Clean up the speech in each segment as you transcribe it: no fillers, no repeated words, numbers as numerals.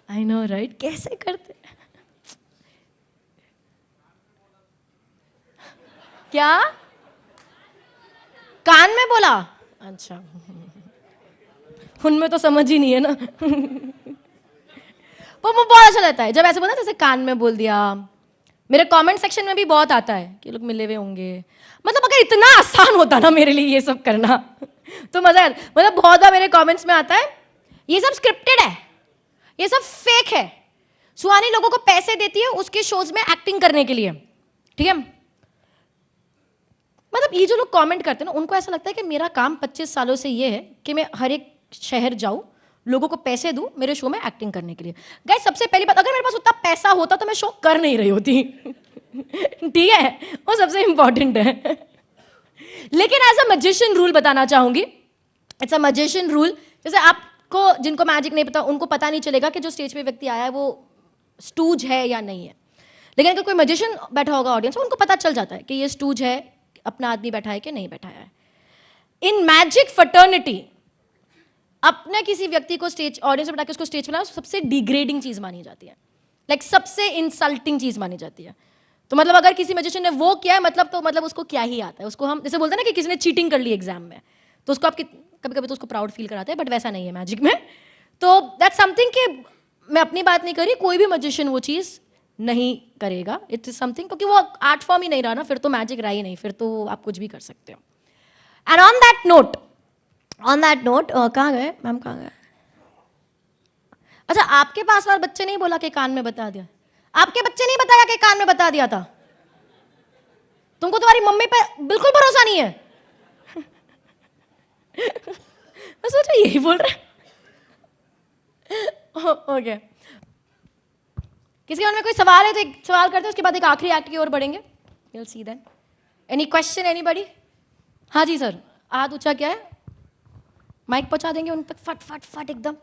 I know right, कैसे करते? क्या कान में बोला? अच्छा, उनमें तो समझ ही नहीं है ना। वो बहुत अच्छा लगता है जब ऐसे बोला, जैसे कान में बोल दिया। मेरे कमेंट सेक्शन में भी बहुत आता है कि लोग मिले हुए होंगे। मतलब अगर इतना आसान होता ना मेरे लिए ये सब करना तो मजा आता। मतलब बहुत बार मेरे कमेंट्स में आता है ये सब स्क्रिप्टेड है, ये सब फेक है। सुहानी लोगों को पैसे देती है उसके शोज में एक्टिंग करने के लिए, ठीक है। मतलब ये जो लोग कमेंट करते हैं ना, उनको ऐसा लगता है कि मेरा काम 25 सालों से ये है कि मैं हर एक शहर जाऊं, लोगों को पैसे दूं मेरे शो में एक्टिंग करने के लिए। गाइस, सबसे पहली बात, अगर मेरे पास उतना पैसा होता तो मैं शो कर नहीं रही होती। ठीक है, वो सबसे इंपॉर्टेंट है। लेकिन एज अ मैजिशियन रूल बताना चाहूंगी, इट्स अ मैजिशियन रूल। जैसे आपको, जिनको मैजिक नहीं पता, उनको पता नहीं चलेगा कि जो स्टेज पे व्यक्ति आया है वो स्टूज है या नहीं है। लेकिन अगर कोई मैजिशियन बैठा होगा ऑडियंस में, उनको पता चल जाता है कि ये स्टूज है, अपना आदमी बैठा है कि नहीं बैठा है। इन मैजिक फर्टर्निटी, अपने किसी व्यक्ति को स्टेज ऑडियंस में बैठा के उसको स्टेज पर सबसे डिग्रेडिंग चीज मानी जाती है, लाइक सबसे इंसल्टिंग चीज मानी जाती है। तो मतलब अगर किसी मैजिशियन ने वो किया है, मतलब तो मतलब उसको क्या ही आता है। उसको हम जैसे बोलते हैं ना कि किसी ने चीटिंग कर ली एग्जाम में, तो उसको आप कभी कभी तो उसको प्राउड फील कराते हैं, बट वैसा नहीं है मैजिक में। तो दैट्स समथिंग कि मैं अपनी बात नहीं करी, कोई भी मैजिशियन वो चीज नहीं करेगा। इट इज समथिंग, क्योंकि वो आर्ट फॉर्म ही नहीं रहा ना, फिर तो मैजिक रहा ही नहीं, फिर तो आप कुछ भी कर सकते हो। एंड ऑन दैट नोट कहाँ गए मैम, कहाँ गए? अच्छा, आपके पास वाले बच्चे नहीं बोला कि कान में बता दिया? आपके बच्चे नहीं बताया कि कान में बता दिया था? तुमको तुम्हारी मम्मी पे बिल्कुल भरोसा नहीं है? मैं सोचा यही बोल रहे। ओके, किसी के मन में कोई सवाल है तो एक सवाल करते हैं, उसके बाद एक आखिरी एक्ट की ओर बढ़ेंगे। You'll see then. Any question, anybody? हाँ जी सर, हाथ ऊंचा क्या है, माइक पहुंचा देंगे उन तक, फट फट फट एकदम।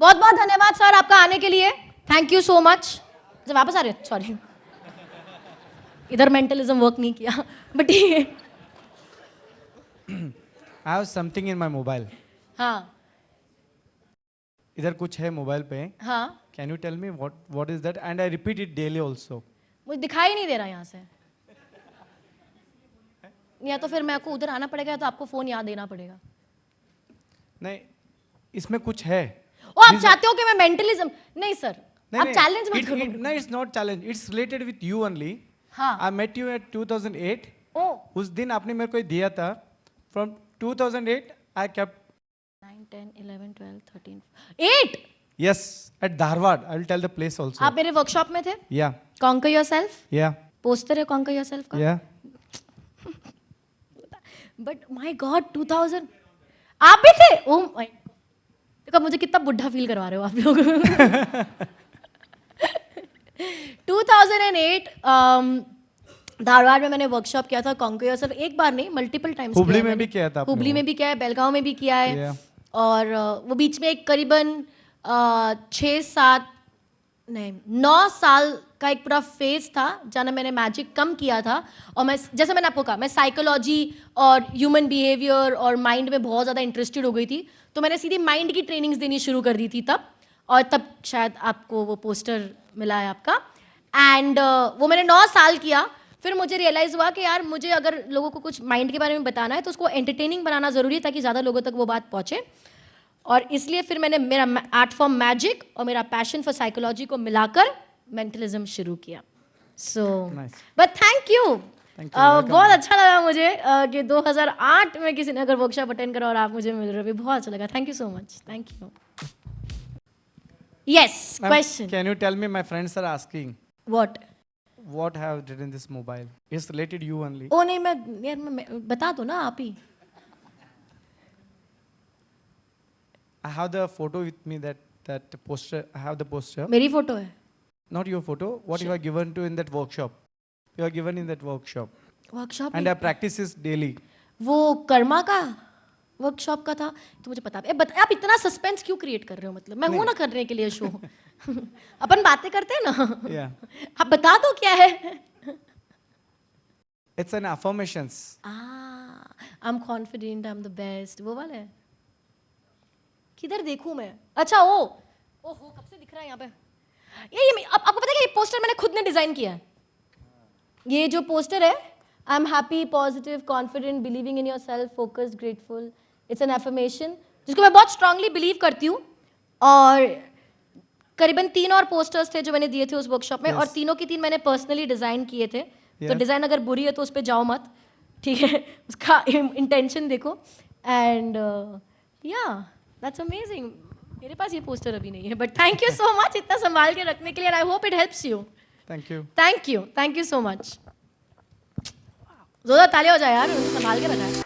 बहुत बहुत धन्यवाद सर आपका आने के लिए, थैंक यू सो मच। जब वापस आ रहे हो, सॉरी, इधर मेंटलिज्म वर्क नहीं किया, बट ठीक है। I have something in my mobile. हाँ इधर कुछ है मोबाइल पे. हाँ, Can you tell me what is that? And I repeat it daily also. मुझे दिखाई नहीं दे रहा यहाँ से, या तो फिर मैं आपको उधर आना पड़ेगा, या तो आपको फोन याद देना पड़ेगा। नहीं, इसमें कुछ है. ओ, आप चाहते हो कि मैं मेंटलिज्म? नहीं सर, आप चैलेंज मत करो। No, it's not challenge. It's related with you only. हाँ, I met you at 2008. ओ, उस दिन आपने मेरे को दिया था. From 2008, I kept. 9, 10, 11, 12, 13, 8। Yes, at Dharwad. I will tell the place also. आप मेरे वर्कशॉप में थे? Yeah. Conquer yourself, Yeah. Poster है कॉन्कर योरसेल्फ का। Yeah. बट माय गॉड, 2000 आप भी थे? ओह माय, देखो मुझे कितना बुढ़ा फील करवा रहे हो आप लोग। 2008 धारवाड़ में मैंने वर्कशॉप किया था कॉन्कर योरसेल्फ। एक बार नहीं, मल्टीपल टाइम्स। हुबली में भी किया था आपने? हुबली में भी किया है, बेलगांव में भी किया है। Yeah. और वो बीच में एक करीबन 6-7 नहीं 9 साल का एक पूरा फेज था जहाँ मैंने मैजिक कम किया था। और मैं, जैसे मैंने आपको कहा, मैं साइकोलॉजी और ह्यूमन बिहेवियर और माइंड में बहुत ज़्यादा इंटरेस्टेड हो गई थी, तो मैंने सीधी माइंड की ट्रेनिंग्स देनी शुरू कर दी थी तब। और तब शायद आपको वो पोस्टर मिला है आपका। एंड वो मैंने 9 साल किया। फिर मुझे रियलाइज़ हुआ कि यार, मुझे अगर लोगों को कुछ माइंड के बारे में बताना है तो उसको एंटरटेनिंग बनाना ज़रूरी है, ताकि ज़्यादा लोगों तक वो बात पहुँचे। और इसलिए फिर मैंने मेरा आर्ट फॉर्म मैजिक और मेरा पैशन फॉर साइकोलॉजी को मिलाकर मेंटलिज्म शुरू किया। सो बट थैंक यू, बहुत अच्छा लगा मुझे कि 2008 में किसी ने अगर वर्कशॉप अटेंड करा और आप मुझे मिल रहे हो, बहुत अच्छा लगा। Thank you so much, thank you. Yes, question. Can you tell me, my friends are asking, what? what have written this mobile? It's related you only. ओ नहीं, मैं यार, मैं बता दो ना आप ही। I have the photo with me, that poster. I have the poster. मेरी photo है? Not your photo. What you are given to in that workshop. You are given in that workshop. Workshop And I practice this daily. वो कर्मा का workshop का था, तो मुझे पता है। आप इतना सस्पेंस क्यों क्रिएट कर रहे हो? मतलब मैं हूं ना करने के लिए शो। अपन बातें करते हैं ना। Yeah. आप बता दो क्या है। It's an affirmations. I am confident, I am the best, वो वाला है। किधर देखूं मैं? अच्छा ओ ओहो कब से दिख रहा है यहाँ पे? ये अब आपको पता है कि ये पोस्टर मैंने खुद ने डिजाइन किया है। ये जो पोस्टर है, I am happy, positive, confident, believing in your self, focused, grateful, it's an affirmation जिसको मैं बहुत स्ट्रांगली बिलीव करती हूँ। और करीबन 3 और पोस्टर्स थे जो मैंने दिए थे उस वर्कशॉप में, और तीनों की 3 मैंने पर्सनली डिजाइन किए थे। तो डिजाइन अगर बुरी है तो उस पर जाओ मत, ठीक है? उसका इंटेंशन देखो। एंड या दैट्स अमेजिंग। मेरे पास ये पोस्टर अभी नहीं है, but thank you so much इतना संभाल के रखने के लिए, and I hope it helps you. Thank you. Thank you so much. जोरदार तालियां हो जाए यार, उन्होंने संभाल के रखा है।